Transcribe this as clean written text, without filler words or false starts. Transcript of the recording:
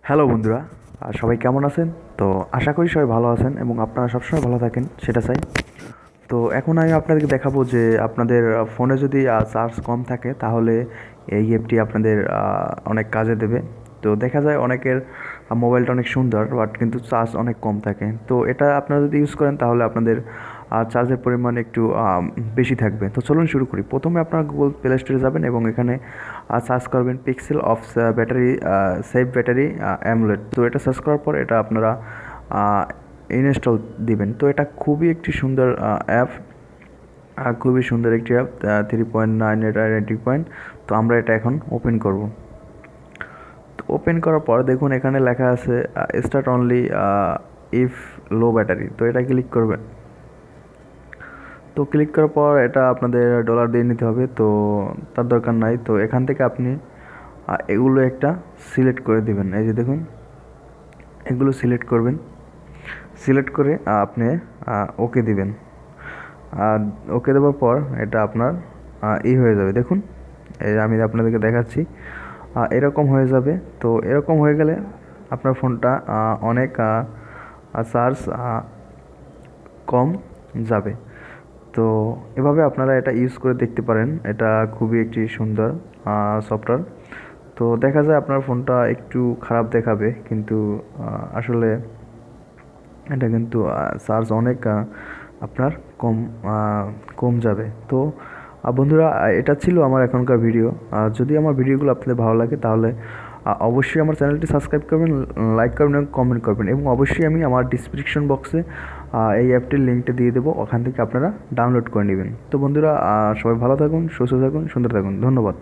Hello বন্ধুরা, সবাই কেমন আছেন? তো আশা করি সবাই ভালো আছেন এবং আপনারা সবসময় ভালো থাকেন সেটা চাই। তো এখন আমি আপনাদেরকে দেখাবো যে আপনাদের ফোনে যদি চার্জ কম থাকে তাহলে এই অ্যাপটি আপনাদের অনেক কাজে দেবে। তো দেখা যায় অনেকের মোবাইলটা অনেক সুন্দর বাট কিন্তু চার্জ অনেক কম থাকে। তো এটা আপনারা যদি ইউজ করেন তাহলে আপনাদের চার্জের পরিমাণ একটু বেশি থাকবে। তো চলুন শুরু করি। প্রথমে আপনারা গুগল প্লে স্টোরে যাবেন এবং এখানে সার্চ করবেন pixel of battery save battery amulet. তো এটা সার্চ করার পর এটা আপনারা ইনস্টল দিবেন। তো এটা খুবই একটি সুন্দর অ্যাপ, খুবই সুন্দর একটি অ্যাপ, 3.9 এটা রেটিং পয়েন্ট। তো আমরা এটা এখন ওপেন করব। তো ওপেন করার পর দেখুন এখানে লেখা আছে start only if low battery. তো এটা ক্লিক করবেন। তো ক্লিক করার পর এটা আপনাদের ডলার দিয়ে নিতে হবে, তো তার দরকার নাই। তো এখান থেকে আপনি এগুলো একটা সিলেক্ট করে দিবেন। এই যে দেখুন এগুলো সিলেক্ট করবেন, সিলেক্ট করে আপনি ওকে দিবেন। আর ওকে দেওয়ার পর এটা আপনার হয়ে যাবে। দেখুন এই আমি আপনাদেরকে দেখাচ্ছি, এরকম হয়ে যাবে। তো এরকম হয়ে গেলে আপনার ফোনটা অনেক চার্জ কম যাবে। তো এভাবে আপনারা এটা ইউজ করে দেখতে পারেন। এটা খুবই একটি সুন্দর সফটওয়্যার। তো দেখা যায় আপনার ফোনটা একটু খারাপ দেখাবে কিন্তু আসলে এটা কিন্তু চার্জ অনেক আপনার কম কম যাবে। তো বন্ধুরা, এটা ছিল আমার এখনকার ভিডিও। যদি আমার ভিডিওগুলো আপনাদের ভালো লাগে তাহলে অবশ্যই আমার চ্যানেলটি সাবস্ক্রাইব করবেন, লাইক করবেন এবং কমেন্ট করবেন, এবং অবশ্যই আমি আমার ডিসক্রিপশন বক্সে এই অ্যাপটির লিঙ্কটা দিয়ে দেবো, ওখান থেকে আপনারা ডাউনলোড করে নেবেন। তো বন্ধুরা, সবাই ভালো থাকুন, সুস্থ থাকুন, সুন্দর থাকুন। ধন্যবাদ।